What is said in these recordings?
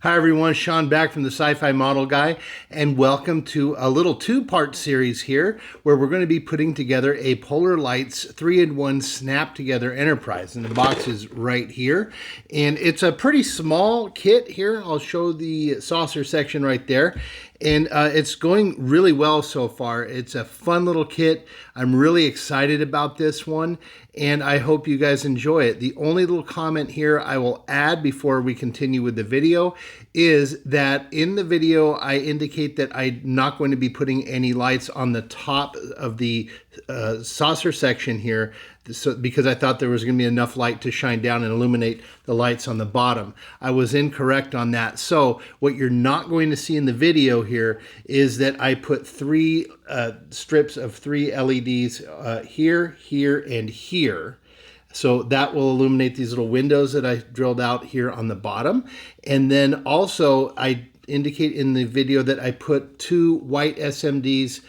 Hi everyone, Sean back from the Sci-Fi Model Guy, and welcome to a little two-part series here where we're going to be putting together a Polar Lights 3-in-1 snap-together enterprise. And the box is right here, and it's a pretty small kit here. I'll show the saucer section right there. And it's going really well so far. It's a fun little kit. I'm really excited about this one, and I hope you guys enjoy it. The only little comment here I will add before we continue with the video is that in the video I indicate that I'm not going to be putting any lights on the top of the saucer section here, because I thought there was going to be enough light to shine down and illuminate the lights on the bottom. I was incorrect on that. So what you're not going to see in the video here is that I put three strips of 3 LEDs here, here, and here. So that will illuminate these little windows that I drilled out here on the bottom. And then also I indicate in the video that I put 2 white SMDs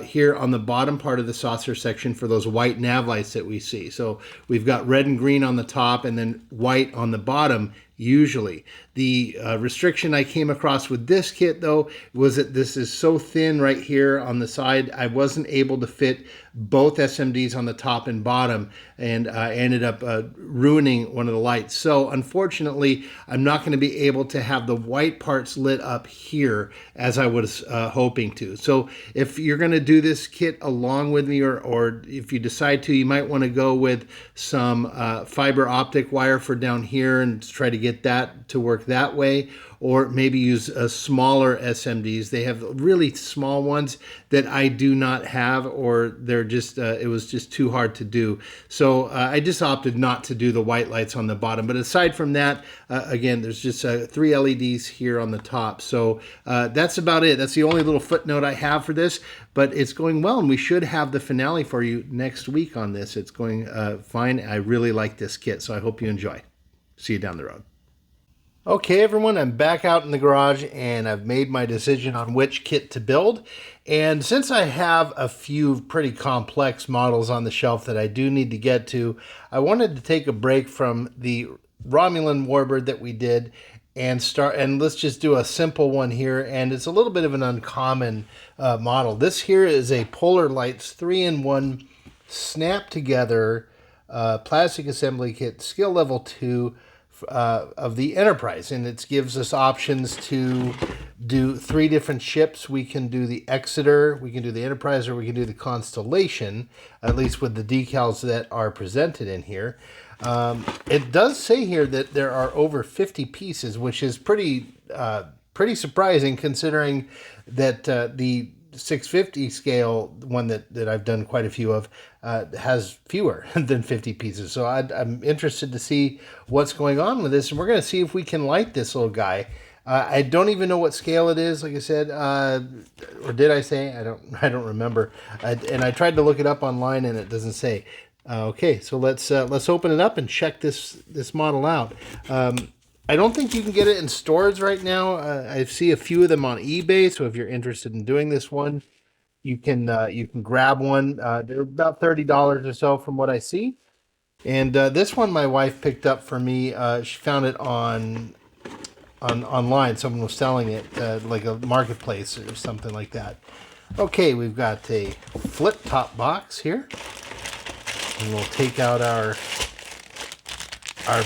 here on the bottom part of the saucer section for those white nav lights that we see. So we've got red and green on the top and then white on the bottom usually. The restriction I came across with this kit though was that this is so thin right here on the side, I wasn't able to fit both SMDs on the top and bottom, and I ended up ruining one of the lights. So unfortunately, I'm not going to be able to have the white parts lit up here as I was hoping to. So if you're going to do this kit along with me, or if you decide to, you might want to go with some fiber optic wire for down here and try to get that to work that way, or maybe use smaller SMDs. They have really small ones that I do not have, or they're just it was just too hard to do. So I just opted not to do the white lights on the bottom. But aside from that, again, there's just 3 LEDs here on the top. So that's about it. That's the only little footnote I have for this, but it's going well, and we should have the finale for you next week on this. It's going fine. I really like this kit, so I hope you enjoy. See you down the road. Okay everyone, I'm back out in the garage and I've made my decision on which kit to build. And since I have a few pretty complex models on the shelf that I do need to get to, I wanted to take a break from the Romulan warbird that we did and let's just do a simple one here. And it's a little bit of an uncommon model. This here is a Polar Lights 3-in-1 snap together plastic assembly kit, skill level 2, of the Enterprise, and it gives us options to do 3 different ships. We can do the Exeter, we can do the Enterprise, or we can do the Constellation, at least with the decals that are presented in here. It does say here that there are over 50 pieces, which is pretty surprising considering that the 650 scale one that I've done quite a few of has fewer than 50 pieces. So I'm interested to see what's going on with this, and we're going to see if we can light this little guy. I don't even know what scale it is, like I said, or did I say? I don't remember. And I tried to look it up online, and it doesn't say. Okay, so let's open it up and check this model out. I don't think you can get it in stores right now. I see a few of them on eBay, so if you're interested in doing this one, you can grab one. They're about $30 or so from what I see. And this one my wife picked up for me. She found it online. Someone was selling it, like a marketplace or something like that. Okay, we've got a flip top box here. And we'll take out our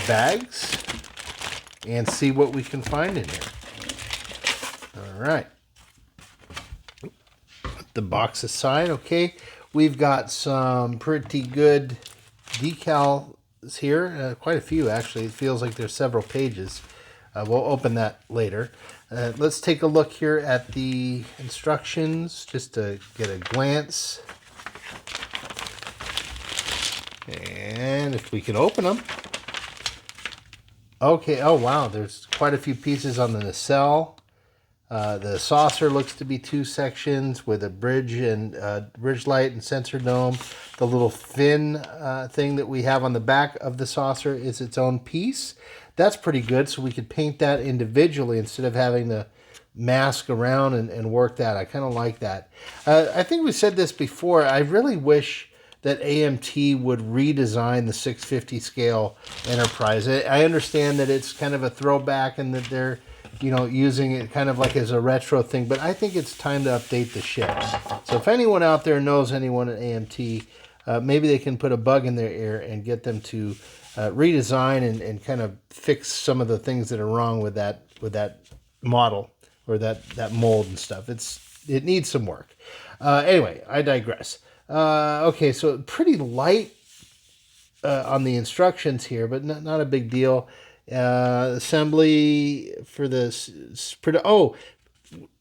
bags and see what we can find in here. All right. Put the box aside. Okay. We've got some pretty good decals here. Quite a few, actually. It feels like there's several pages. We'll open that later. Let's take a look here at the instructions just to get a glance. And if we can open them. Okay, oh wow, there's quite a few pieces on the nacelle. The saucer looks to be 2 sections with a bridge and bridge light and sensor dome. The little fin thing that we have on the back of the saucer is its own piece. That's pretty good, so we could paint that individually instead of having to mask around and work that. I kind of like that. I think we said this before. I really wish that AMT would redesign the 650 scale Enterprise. I understand that it's kind of a throwback and that they're you know, using it kind of like as a retro thing, but I think it's time to update the ships. So if anyone out there knows anyone at AMT, maybe they can put a bug in their ear and get them to redesign and kind of fix some of the things that are wrong with that model or that mold and stuff. It needs some work. Anyway, I digress. Okay, so pretty light on the instructions here, but not a big deal. Assembly for this.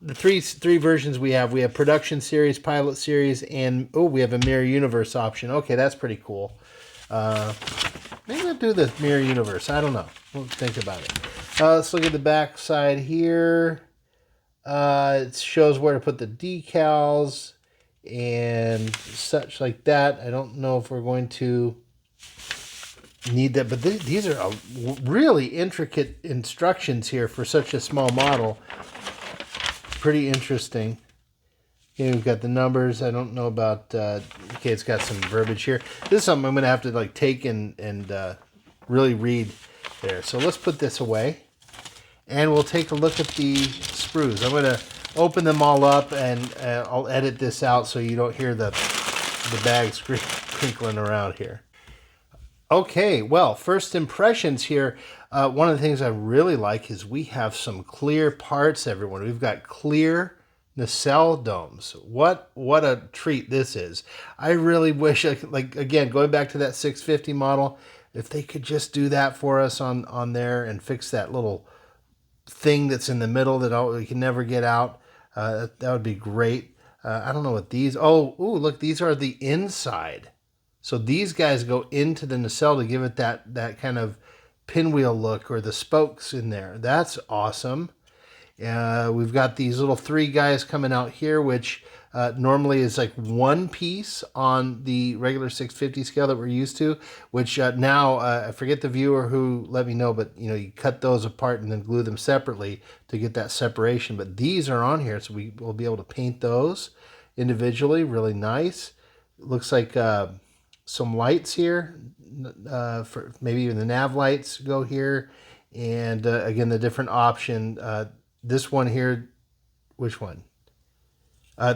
The three versions we have. We have production series, pilot series, and we have a mirror universe option. Okay, that's pretty cool. Maybe I'll do the mirror universe. I don't know. We'll think about it. Let's look at the back side here. It shows where to put the decals and such like that. I don't know if we're going to need that, but these are really intricate instructions here for such a small model. Pretty interesting. Okay, we've got the numbers. I don't know about, okay, it's got some verbiage here. This is something I'm going to have to like take and really read there. So let's put this away and we'll take a look at the sprues. I'm going to open them all up and I'll edit this out so you don't hear the bags crinkling around here. Okay, well, first impressions here. One of the things I really like is we have some clear parts, everyone. We've got clear nacelle domes. What a treat this is. I really wish, like again, going back to that 650 model, if they could just do that for us on there and fix that little thing that's in the middle that we can never get out, that would be great. I don't know what these, look, these are the inside. So these guys go into the nacelle to give it that kind of pinwheel look, or the spokes in there. That's awesome. We've got these little three guys coming out here, which normally is like one piece on the regular 650 scale that we're used to, which now, I forget the viewer who let me know, but you cut those apart and then glue them separately to get that separation. But these are on here, so we will be able to paint those individually. Really nice. Looks like some lights here, for maybe even the nav lights go here. And again, the different option, this one here, which one?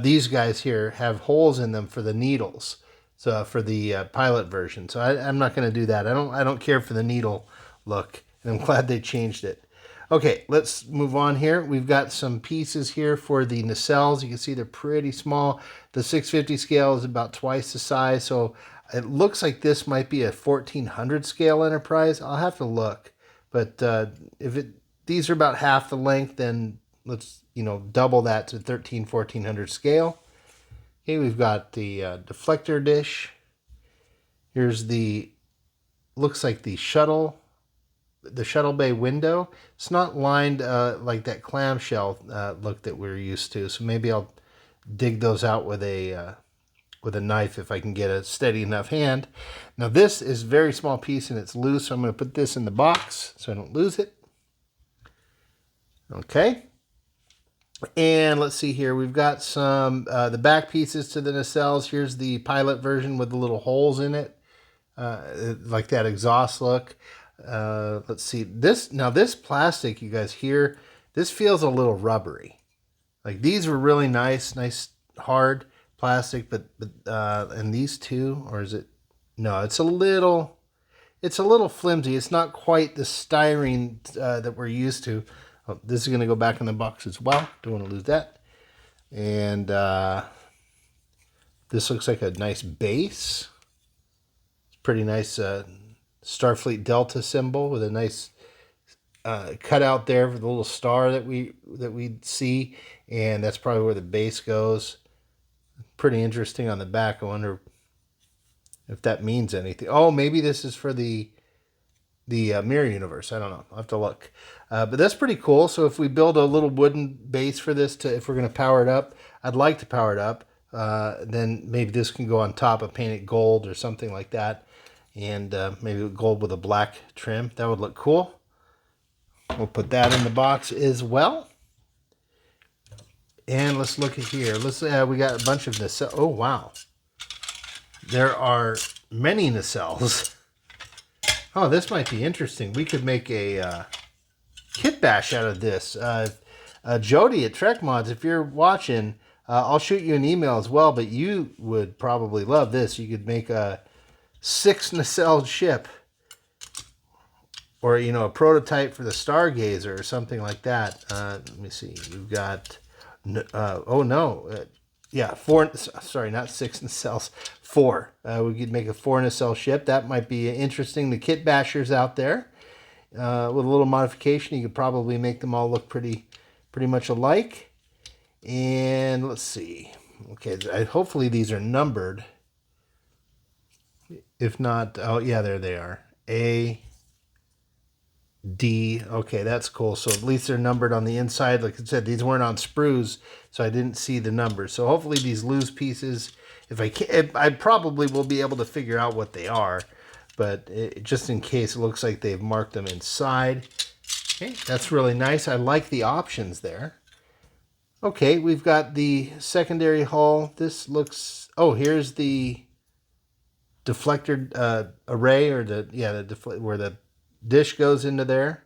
These guys here have holes in them for the needles. So for the pilot version. So I'm not going to do that. I don't care for the needle look, and I'm glad they changed it. Okay, let's move on here. We've got some pieces here for the nacelles. You can see they're pretty small. The 650 scale is about twice the size, so it looks like this might be a 1400 scale Enterprise. I'll have to look, but these are about half the length, then let's double that to 1400 scale. Okay, we've got the deflector dish. Here's looks like the shuttle bay window. It's not lined like that clamshell look that we're used to, so maybe I'll dig those out with a knife if I can get a steady enough hand. Now this is a very small piece and it's loose, so I'm going to put this in the box so I don't lose it. Okay. And let's see here. We've got some the back pieces to the nacelles. Here's the pilot version with the little holes in it, like that exhaust look. Let's see. This plastic, you guys hear, this feels a little rubbery. Like these were really nice hard plastic, but and these two, or is it? No, it's a little flimsy. It's not quite the styrene that we're used to. Oh, this is going to go back in the box as well. Don't want to lose that. And this looks like a nice base. It's pretty nice Starfleet Delta symbol with a nice cutout there for the little star that we see, and that's probably where the base goes. Pretty interesting on the back. I wonder if that means anything. Oh, maybe this is for the mirror universe. I don't know. I'll have to look. But that's pretty cool. So if we build a little wooden base for this, if we're going to power it up, I'd like to power it up. Then maybe this can go on top and paint it gold or something like that. And maybe gold with a black trim. That would look cool. We'll put that in the box as well. And let's look at here. We got a bunch of nacelles. Oh, wow. There are many nacelles. Oh, this might be interesting. We could make a kit bash out of this. Jody at Trek Mods, if you're watching, I'll shoot you an email as well, but you would probably love this. You could make a 6 nacelle ship, or, a prototype for the Stargazer or something like that. Let me see. We've got, yeah, 4, sorry, not 6 nacelles, 4. We could make a 4 nacelle ship. That might be interesting. The kit bashers out there, with a little modification, you could probably make them all look pretty much alike. And let's see. Okay, hopefully these are numbered. If not, oh yeah, there they are. A, D. Okay, that's cool. So at least they're numbered on the inside. Like I said, these weren't on sprues, so I didn't see the numbers. So hopefully these loose pieces, if I can, I probably will be able to figure out what they are. But just in case, it looks like they've marked them inside. Okay, that's really nice. I like the options there. Okay, we've got the secondary hull. This looks, oh, here's the deflector array, or where the dish goes into there.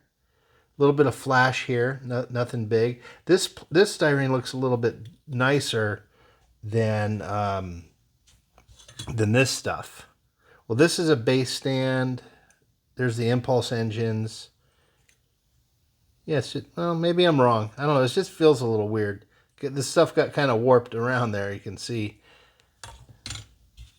A little bit of flash here, nothing big. This styrene looks a little bit nicer than this stuff. Well, this is a base stand. There's the impulse engines. Yes, well, maybe I'm wrong. I don't know. It just feels a little weird. This stuff got kind of warped around there, you can see.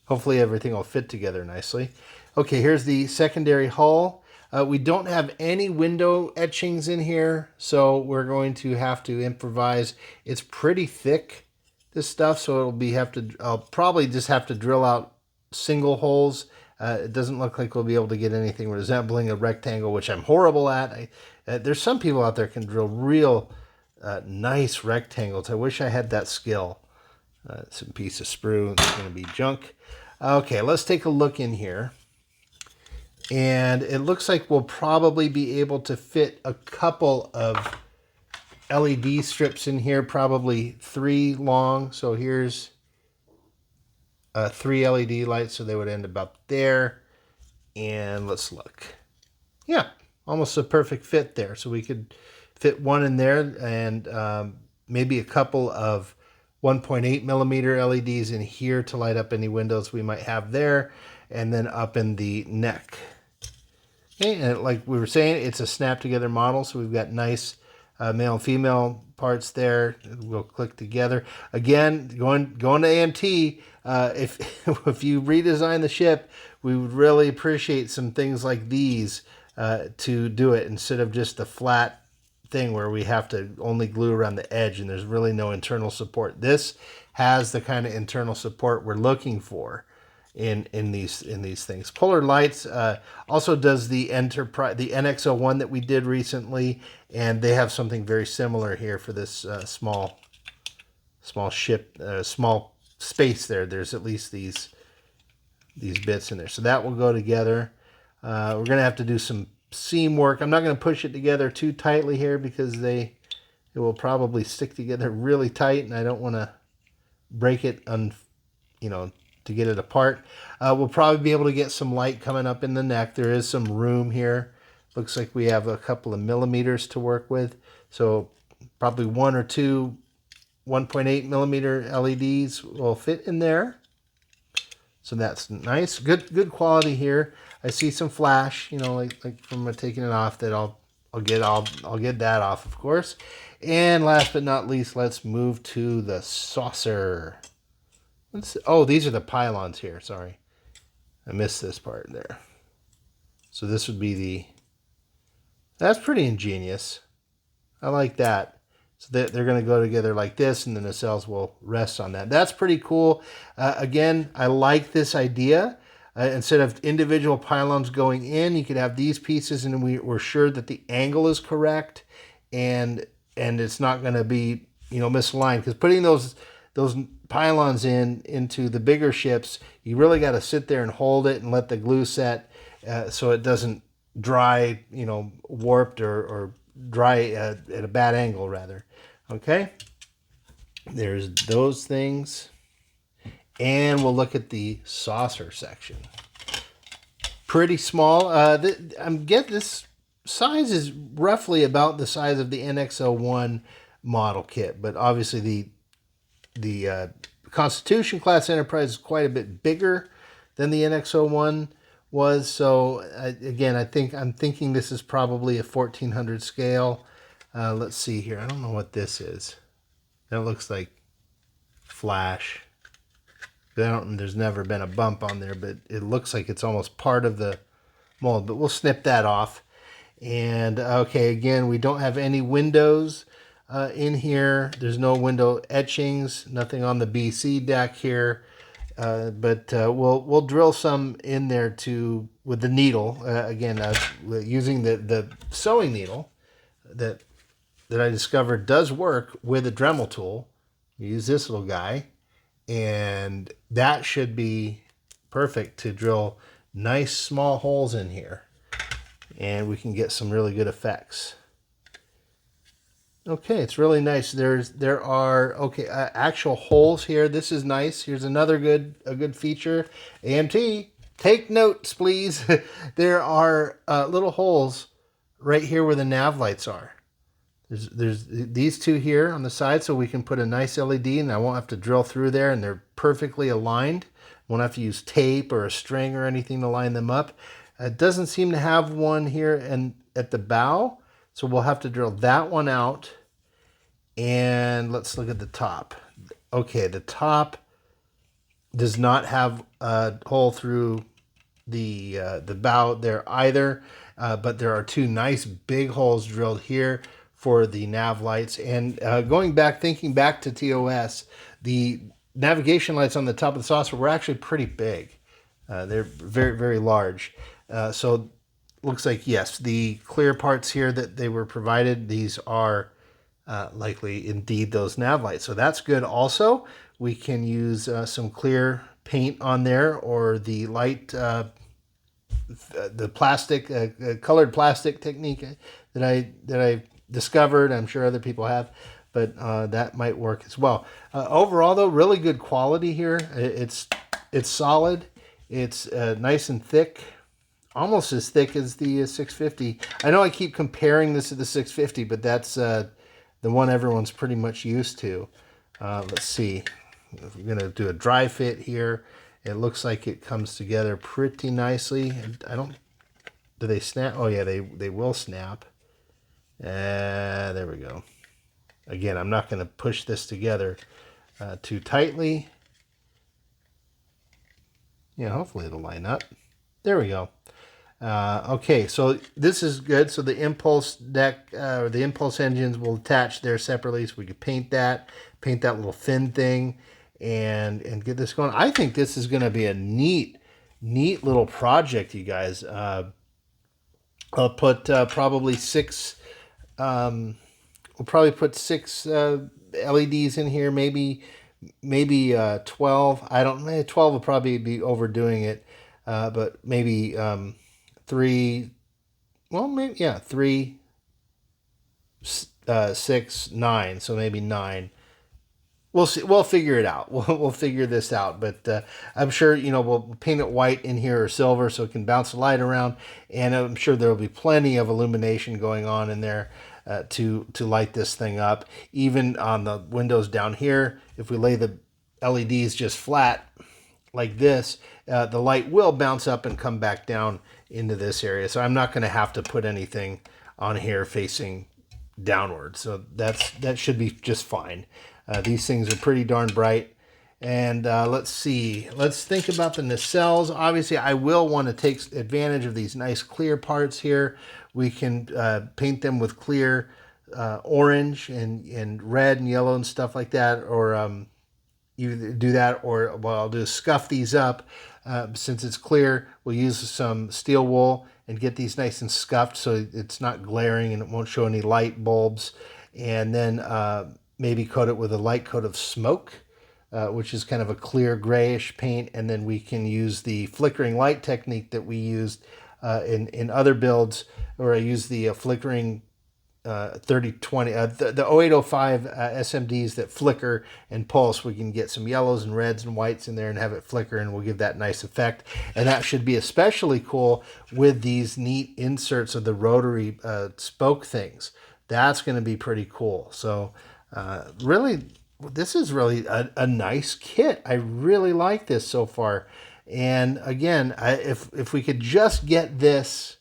Hopefully everything will fit together nicely. Okay, here's the secondary hull. We don't have any window etchings in here, so we're going to have to improvise. It's pretty thick, this stuff, so I'll probably just have to drill out single holes. It doesn't look like we'll be able to get anything resembling a rectangle, which I'm horrible at. There's some people out there can drill real nice rectangles. I wish I had that skill. Some piece of sprue. It's going to be junk. Okay, let's take a look in here. And it looks like we'll probably be able to fit a couple of LED strips in here, probably 3 long. So here's 3 LED lights, so they would end about there. And let's look. Yeah, almost a perfect fit there. So we could fit one in there, and maybe a couple of 1.8 millimeter LEDs in here to light up any windows we might have there, and then up in the neck. Okay, and like we were saying, it's a snap together model, so we've got nice male and female parts there. We'll click together. Again, going to AMT, if you redesign the ship, we would really appreciate some things like these to do it, instead of just a flat thing where we have to only glue around the edge and there's really no internal support. This has the kind of internal support we're looking for in these things. Polar Lights also does the NX01 that we did recently, and they have something very similar here for this small ship, small space there. There's at least these bits in there, so that will go together. We're gonna have to do some seam work. I'm not going to push it together too tightly here, because it will probably stick together really tight, and I don't want to break it to get it apart. We'll probably be able to get some light coming up in the neck. There is some room here. Looks like we have a couple of millimeters to work with, so probably 1 or 2 1.8 millimeter LEDs will fit in there. So that's nice, good quality here. I see some flash, like from taking it off. That I'll get that off, of course. And last but not least, let's move to the saucer. Oh, these are the pylons here. Sorry, I missed this part there. So this would be that's pretty ingenious. I like that. So they're going to go together like this, and then the nacelles will rest on that. That's pretty cool. Again, I like this idea. Instead of individual pylons going in, you could have these pieces, and we're sure that the angle is correct, and it's not going to be misaligned. Because putting those pylons into the bigger ships, you really got to sit there and hold it and let the glue set so it doesn't dry, warped or dry at a bad angle rather. Okay, there's those things. And we'll look at the saucer section. Pretty small. This size is roughly about the size of the NX-01 model kit, but obviously the Constitution class Enterprise is quite a bit bigger than the NX-01 was. So again, I'm thinking this is probably a 1400 scale. Let's see here. I don't know what this is. That looks like flash. There's never been a bump on there, but it looks like it's almost part of the mold. But we'll snip that off. And okay, again, we don't have any windows in here. There's no window etchings, nothing on the BC deck here. But we'll drill some in there with the needle. Again, using the sewing needle that I discovered does work with a Dremel tool. You use this little guy, and that should be perfect to drill nice small holes in here. And we can get some really good effects. Okay, it's really nice. There are actual holes here. This is nice. Here's another good feature. AMT, take notes, please. There are little holes right here where the nav lights are. There's these two here on the side, so we can put a nice LED, and I won't have to drill through there, and they're perfectly aligned. Won't have to use tape or a string or anything to line them up. It doesn't seem to have one here and at the bow, so we'll have to drill that one out. And let's look at the top. Okay, the top does not have a hole through the bow there either, but there are two nice big holes drilled here for the nav lights. And thinking back to TOS, the navigation lights on the top of the saucer were actually pretty big. They're very, very large. So looks like, yes, the clear parts here that they were provided, these are likely indeed those nav lights. So that's good. Also, we can use some clear paint on there, or the light, the plastic, colored plastic technique that I discovered. I'm sure other people have, but that might work as well. Overall, though, really good quality here. It's solid. It's nice and thick. Almost as thick as the 650. I know I keep comparing this to the 650, but that's the one everyone's pretty much used to. Let's see. If we're going to do a dry fit here, it looks like it comes together pretty nicely. Do they snap? Oh yeah, they will snap. There we go. Again, I'm not going to push this together too tightly. Yeah, hopefully it'll line up. There we go. Okay, so this is good. So the impulse deck or the impulse engines will attach there separately, so we could paint that little fin thing, and get this going. I think this is going to be a neat little project, you guys. I'll put probably six. We'll probably put six LEDs in here, maybe 12. I don't know. 12 will probably be overdoing it, but maybe 3. Well, maybe, yeah, 3, 6, 9. So maybe 9. We'll see. We'll figure it out. We'll figure this out. But I'm sure, we'll paint it white in here or silver so it can bounce the light around. And I'm sure there will be plenty of illumination going on in there to light this thing up. Even on the windows down here, if we lay the LEDs just flat like this, the light will bounce up and come back down into this area. So I'm not going to have to put anything on here facing downward. So that should be just fine. These things are pretty darn bright. And let's see. Let's think about the nacelles. Obviously, I will want to take advantage of these nice clear parts here. We can paint them with clear orange and red and yellow and stuff like that. Or either do that, or what I'll do is scuff these up. Since it's clear, we'll use some steel wool and get these nice and scuffed so it's not glaring and it won't show any light bulbs. And then maybe coat it with a light coat of smoke, which is kind of a clear grayish paint. And then we can use the flickering light technique that we used in other builds, or I use the flickering 3020, the 0805 SMDs that flicker and pulse. We can get some yellows and reds and whites in there and have it flicker, and we'll give that nice effect. And that should be especially cool with these neat inserts of the rotary spoke things. That's going to be pretty cool. So really, this is really a nice kit. I really like this so far. And again, if we could just get this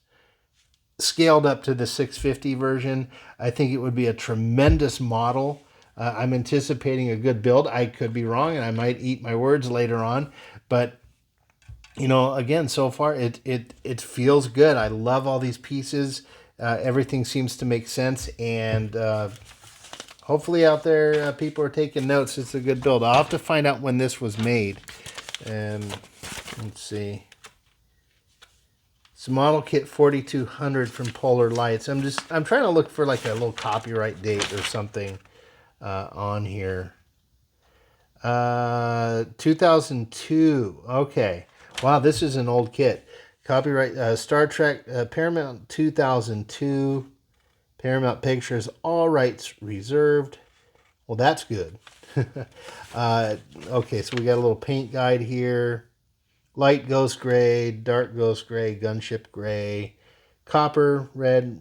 scaled up to the 650 version, I think it would be a tremendous model. I'm anticipating a good build. I could be wrong, and I might eat my words later on. But you know, again, so far it feels good. I love all these pieces. Everything seems to make sense, and hopefully out there people are taking notes. It's a good build. I'll have to find out when this was made. And let's see. It's model kit 4200 from Polar Lights. I'm trying to look for like a little copyright date or something on here. 2002. Okay. Wow, this is an old kit. Copyright Star Trek Paramount 2002. Paramount Pictures, all rights reserved. Well, that's good. Okay, so we got a little paint guide here. Light ghost gray, dark ghost gray, gunship gray, copper, red,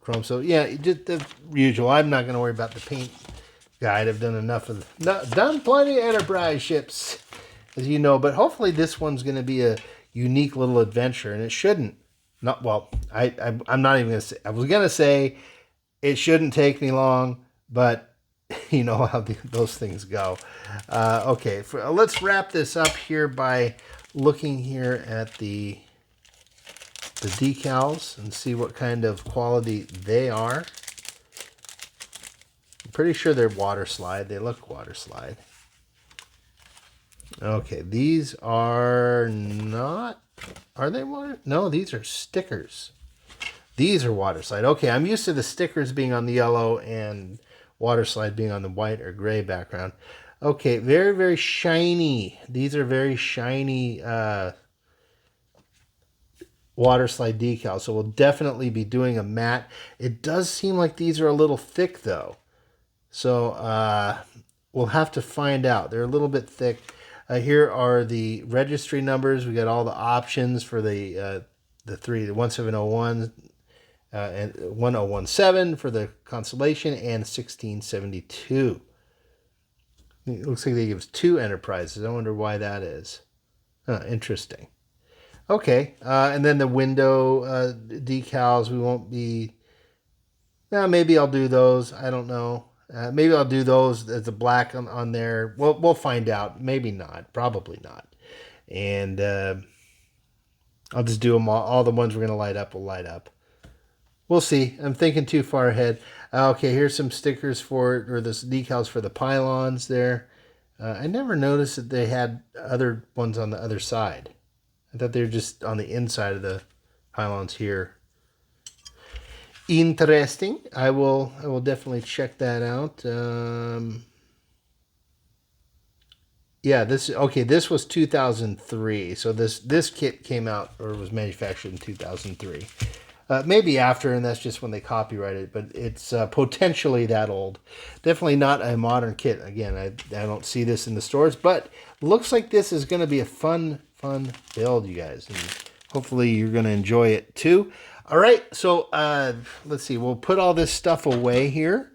chrome. So yeah, just the usual. I'm not going to worry about the paint guide. I've done enough of done plenty of Enterprise ships, as you know. But hopefully this one's going to be a unique little adventure, and it shouldn't. Not well. I'm not even going to say. I was going to say it shouldn't take me long, but you know how those things go. Okay, let's wrap this up here by looking here at the decals and see what kind of quality they are. I'm pretty sure they're water slide. They look water slide. Okay, these are not. Are they water? No, these are stickers. These are water slide. Okay, I'm used to the stickers being on the yellow and water slide being on the white or gray background. Okay, very, very shiny. These are very shiny water slide decals. So we'll definitely be doing a matte. It does seem like these are a little thick though. So we'll have to find out. They're a little bit thick. Here are the registry numbers. We got all the options for the 1701 and 1017 for the Constellation and 1672. It looks like they give us 2 Enterprises. I wonder why that is. Interesting. Okay, and then the window decals, we won't be... maybe I'll do those. I don't know. Maybe I'll do those as a black on there. We'll find out. Maybe not. Probably not. And I'll just do them all the ones we're going to light up will light up. We'll see. I'm thinking too far ahead. Okay, here's some stickers or the decals for the pylons there. I never noticed that they had other ones on the other side. I thought they were just on the inside of the pylons here. Interesting. I will definitely check that out. Yeah, this was 2003. So this kit came out or was manufactured in 2003. Maybe after, and that's just when they copyrighted it, but it's potentially that old. Definitely not a modern kit. Again, I don't see this in the stores, but looks like this is going to be a fun build, you guys. And hopefully you're going to enjoy it too. All right, so let's see. We'll put all this stuff away here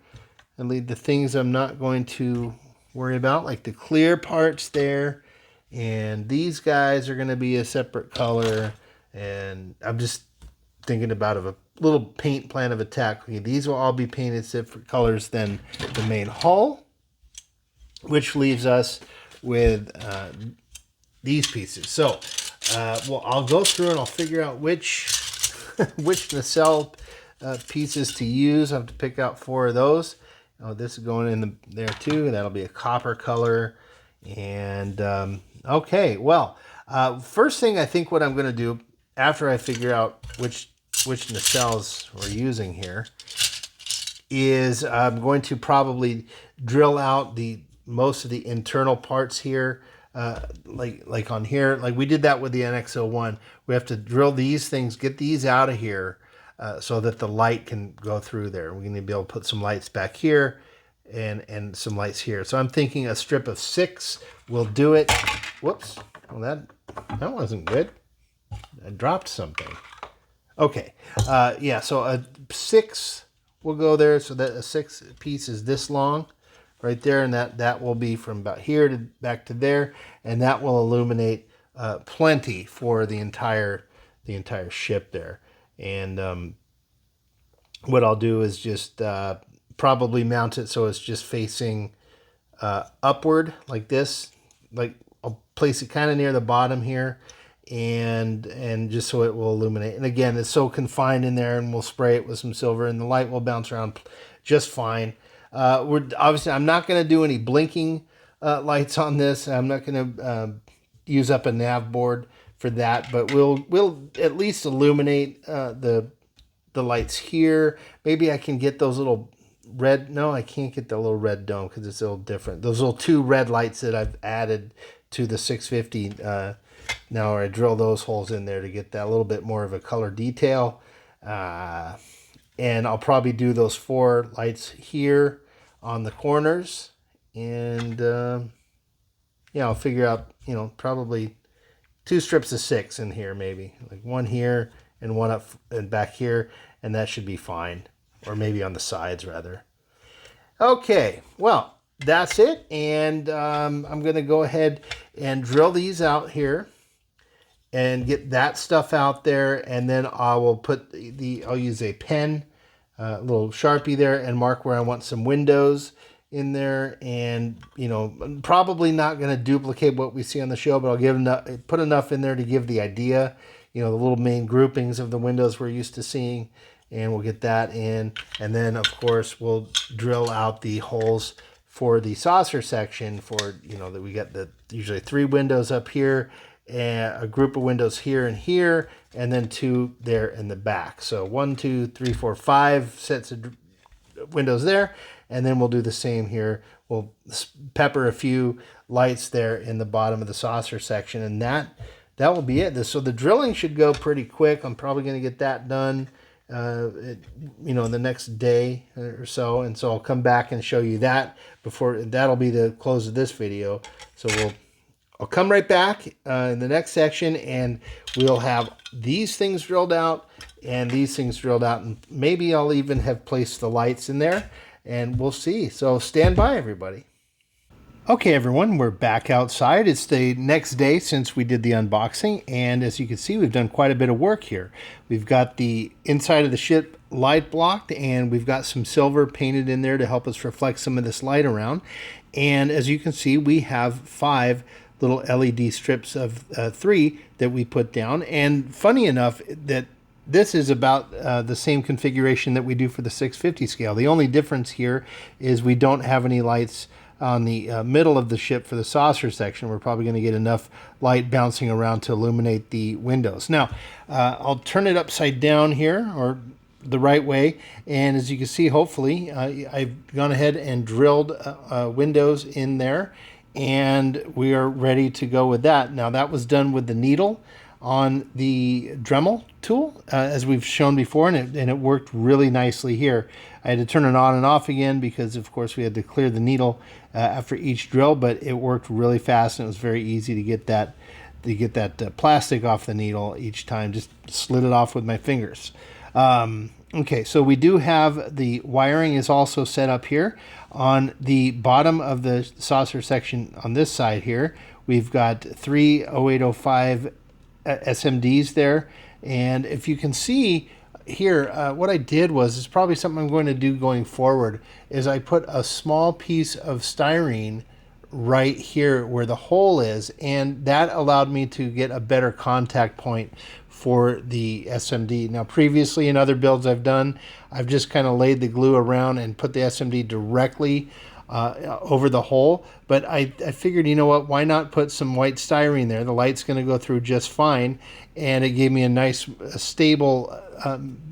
and leave the things I'm not going to worry about, like the clear parts there. And these guys are going to be a separate color. And I'm just thinking about a little paint plan of attack. Okay, these will all be painted different colors than the main hull, which leaves us with these pieces. So, well, I'll go through and I'll figure out which nacelle pieces to use. I have to pick out 4 of those. Oh, this is going in there too. That'll be a copper color. And okay, well, first thing I think what I'm going to do after I figure out which nacelles we're using here is I'm going to probably drill out most of the internal parts here, like on here, like we did that with the NX-01. We have to drill these things, get these out of here, so that the light can go through there. We're going to be able to put some lights back here and some lights here. So I'm thinking a strip of 6 will do it. Whoops. Well, that wasn't good. I dropped something. Okay. Yeah, so a 6 will go there. So that a 6 piece is this long right there. And that will be from about here to back to there. And that will illuminate plenty for the entire ship there. And what I'll do is just probably mount it so it's just facing upward like this. Like I'll place it kind of near the bottom here, and just so it will illuminate. And again, it's so confined in there, and we'll spray it with some silver, and the light will bounce around just fine. I'm not going to do any blinking lights on this. I'm not going to use up a nav board for that, but we'll at least illuminate the lights here. Maybe I can get those little red. No, I can't get the little red dome because it's a little different. Those little 2 red lights that I've added to the 650. Now I drill those holes in there to get that little bit more of a color detail. And I'll probably do those 4 lights here on the corners. And yeah, I'll figure out, probably 2 strips of 6 in here, maybe like 1 here and 1 up and back here, and that should be fine. Or maybe on the sides rather. Okay, well, that's it. And I'm going to go ahead and drill these out here and get that stuff out there. And then I will put I'll use a pen, a little Sharpie there, and mark where I want some windows in there. And, I'm probably not going to duplicate what we see on the show, but I'll put enough in there to give the idea, the little main groupings of the windows we're used to seeing. And we'll get that in. And then, of course, we'll drill out the holes for the saucer section for, that we got usually 3 windows up here, and a group of windows here and here, and then 2 there in the back. So 1, 2, 3, 4, 5 sets of windows there. And then we'll do the same here. We'll pepper a few lights there in the bottom of the saucer section. And that will be it. So the drilling should go pretty quick. I'm probably going to get that done in the next day or so, and so I'll come back and show you that that'll be the close of this video. So I'll come right back in the next section, and we'll have these things drilled out and these things drilled out, and maybe I'll even have placed the lights in there, and we'll see. So stand by, everybody. Okay, everyone, we're back outside. It's the next day since we did the unboxing, and as you can see, we've done quite a bit of work here. We've got the inside of the ship light blocked, and we've got some silver painted in there to help us reflect some of this light around. And as you can see, we have 5 little LED strips of 3 that we put down. And funny enough, that this is about the same configuration that we do for the 650 scale. The only difference here is we don't have any lights on the middle of the ship for the saucer section. We're probably going to get enough light bouncing around to illuminate the windows. Now, I'll turn it upside down here, or the right way, and as you can see, hopefully, I've gone ahead and drilled windows in there, and we are ready to go with that. Now, that was done with the needle on the Dremel tool, as we've shown before, and it worked really nicely here. I had to turn it on and off again because, of course, we had to clear the needle after each drill, but it worked really fast, and it was very easy to get that plastic off the needle each time. Just slid it off with my fingers. Okay, so we do have the wiring is also set up here on the bottom of the saucer section on this side here. We've got 3 0805 SMDs there, and if you can see here, what I did was, it's probably something I'm going to do going forward, is I put a small piece of styrene right here where the hole is, and that allowed me to get a better contact point for the SMD. Now, previously in other builds I've done, I've just kind of laid the glue around and put the SMD directly over the hole, but I figured, you know what, why not put some white styrene there? The light's going to go through just fine, and it gave me a nice stable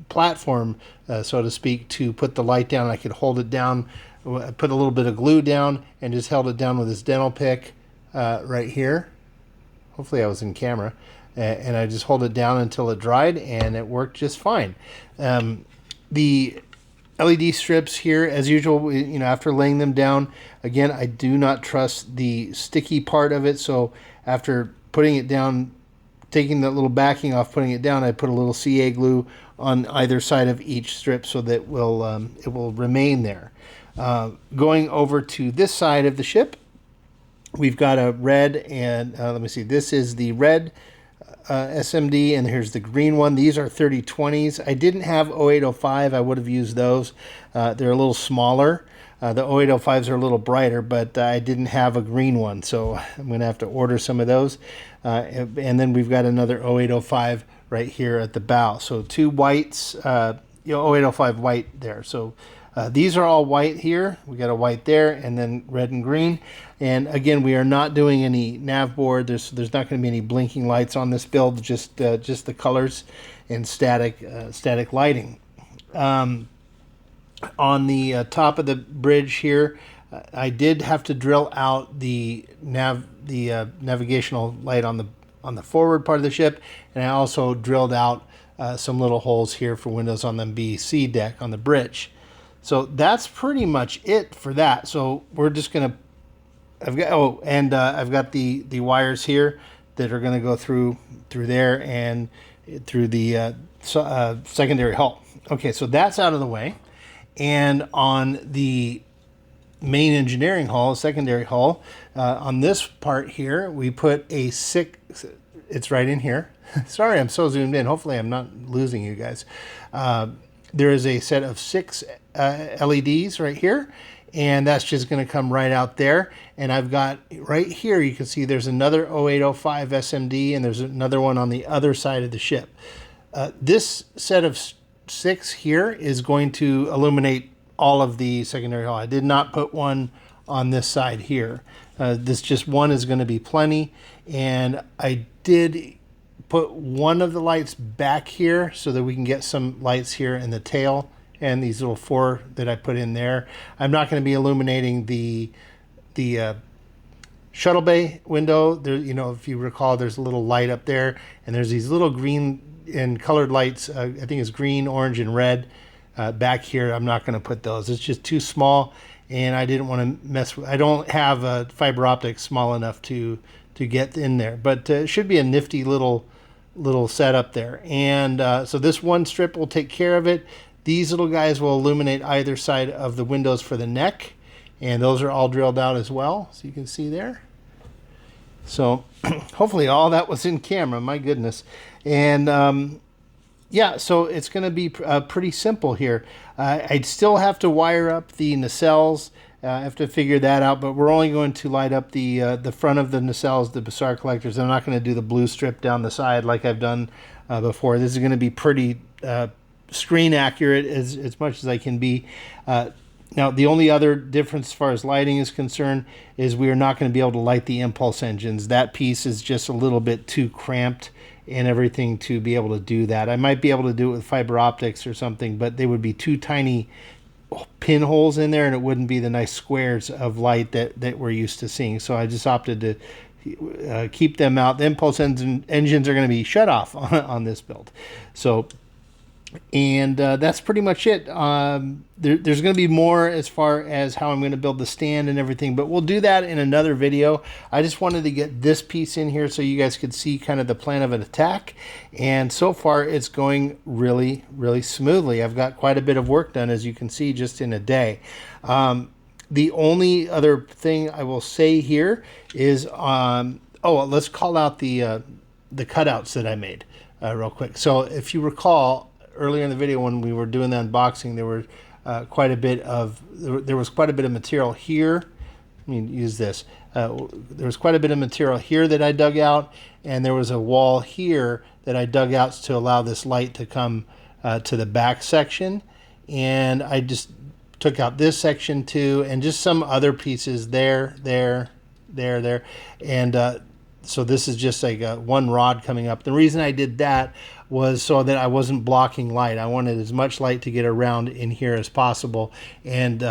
platform, so to speak, to put the light down. I could hold it down, put a little bit of glue down, and just held it down with this dental pick right here. Hopefully I was in camera. and I just hold it down until it dried, and it worked just fine. The LED strips here, as usual, after laying them down, again, I do not trust the sticky part of it, so after putting it down, taking that little backing off, putting it down, I put a little CA glue on either side of each strip so that it will remain there. Going over to this side of the ship, we've got a red, and let me see, this is the red SMD, and here's the green one. These are 3020s. I didn't have 0805. I would have used those. They're a little smaller. The 0805s are a little brighter, but I didn't have a green one, so I'm going to have to order some of those. And then we've got another 0805 right here at the bow. So two whites, 0805 white there. So these are all white here. We got a white there, and then red and green. And again, we are not doing any nav board. There's not going to be any blinking lights on this build. Just the colors and static lighting. On the top of the bridge here, I did have to drill out the navigational light on the forward part of the ship, and I also drilled out some little holes here for windows on the BC deck on the bridge. So that's pretty much it for that. So we're just gonna, I've got the wires here that are gonna go through there and through the secondary hull. Okay, so that's out of the way. And on the main engineering hull, secondary hull, on this part here, we put a it's right in here. Sorry, I'm so zoomed in. Hopefully I'm not losing you guys. There is a set of 6 LEDs right here, and that's just going to come right out there. And I've got right here, you can see there's another 0805 SMD, and there's another one on the other side of the ship. This set of 6 here is going to illuminate all of the secondary hull. I did not put one on this side here. This just one is going to be plenty, and I did put one of the lights back here so that we can get some lights here in the tail, and these little 4 that I put in there. I'm not going to be illuminating the shuttle bay window. There, if you recall, there's a little light up there, and there's these little green and colored lights. I think it's green, orange, and red back here. I'm not going to put those. It's just too small, and I didn't want to mess with. I don't have a fiber optic small enough to get in there, but it should be a nifty little setup there. And so this one strip will take care of it. These little guys will illuminate either side of the windows for the neck, and those are all drilled out as well, so you can see there. So hopefully all that was in camera, my goodness. And yeah, so it's going to be pretty simple here. I'd still have to wire up the nacelles. I have to figure that out, but we're only going to light up the front of the nacelles, the Bassar collectors. I'm not going to do the blue strip down the side like I've done before. This is going to be pretty screen accurate as much as I can be. Now, the only other difference as far as lighting is concerned is we are not going to be able to light the impulse engines. That piece is just a little bit too cramped and everything to be able to do that. I might be able to do it with fiber optics or something, but they would be too tiny pinholes in there, and it wouldn't be the nice squares of light that we're used to seeing. So I just opted to keep them out. The impulse engines are going to be shut off on this build. So, and that's pretty much it. There's going to be more as far as how I'm going to build the stand and everything, but we'll do that in another video. I just wanted to get this piece in here so you guys could see kind of the plan of an attack. And so far it's going really, really smoothly. I've got quite a bit of work done, as you can see, just in a day. The only other thing I will say here is, let's call out the cutouts that I made real quick. So if you recall, earlier in the video when we were doing the unboxing, there was quite a bit of material here. Let me use this. There was quite a bit of material here that I dug out, and there was a wall here that I dug out to allow this light to come to the back section. And I just took out this section too, and just some other pieces there. And so this is just like one rod coming up. The reason I did that was so that I wasn't blocking light. I wanted as much light to get around in here as possible. And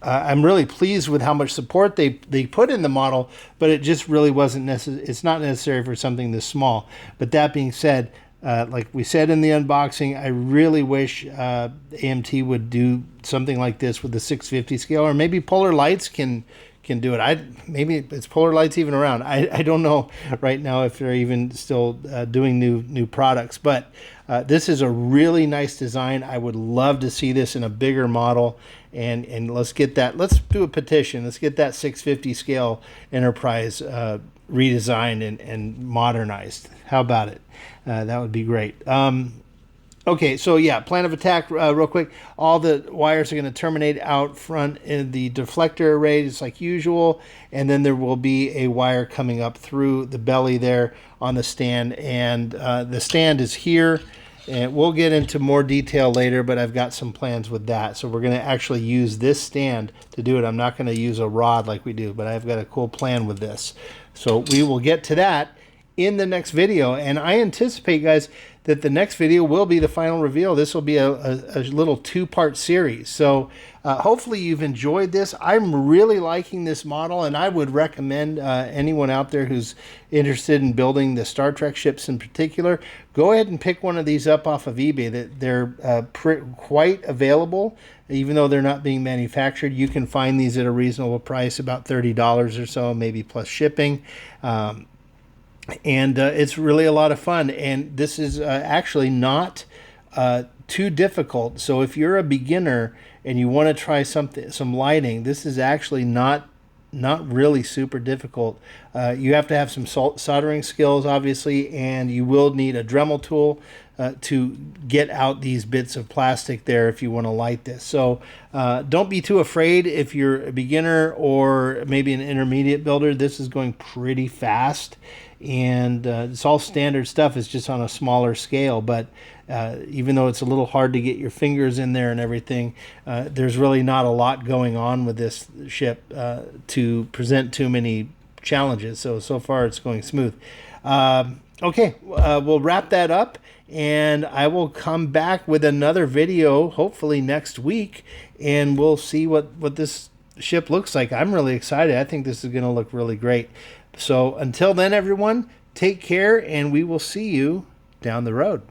I'm really pleased with how much support they put in the model, but it just really wasn't necessary. It's not necessary for something this small. But that being said, like we said in the unboxing, I really wish AMT would do something like this with the 650 scale, or maybe Polar Lights can do it. Maybe it's Polar Lights even around. I don't know right now if they're even still doing new products, but this is a really nice design. I would love to see this in a bigger model, and let's get that. Let's do a petition. Let's get that 650 scale Enterprise redesigned and modernized. How about it? That would be great. Okay, so yeah, plan of attack real quick. All the wires are going to terminate out front in the deflector array, just like usual, and then there will be a wire coming up through the belly there on the stand, and the stand is here, and we'll get into more detail later, but I've got some plans with that. So we're going to actually use this stand to do it. I'm not going to use a rod like we do, but I've got a cool plan with this. So we will get to that in the next video, and I anticipate, guys, that the next video will be the final reveal. This will be a little two-part series. So hopefully you've enjoyed this. I'm really liking this model, and I would recommend anyone out there who's interested in building the Star Trek ships in particular, go ahead and pick one of these up off of eBay. That they're quite available. Even though they're not being manufactured, you can find these at a reasonable price, about $30 or so, maybe plus shipping. And it's really a lot of fun, and this is actually not too difficult. So if you're a beginner and you want to try some lighting, this is actually not really super difficult. You have to have some soldering skills, obviously, and you will need a Dremel tool to get out these bits of plastic there if you want to light this. So don't be too afraid if you're a beginner or maybe an intermediate builder. This is going pretty fast, and it's all standard stuff. It's just on a smaller scale, but even though it's a little hard to get your fingers in there and everything, there's really not a lot going on with this ship to present too many challenges. So far it's going smooth. Okay, we'll wrap that up, and I will come back with another video hopefully next week, and we'll see what this ship looks like. I'm really excited. I think this is going to look really great. So until then, everyone, take care, and we will see you down the road.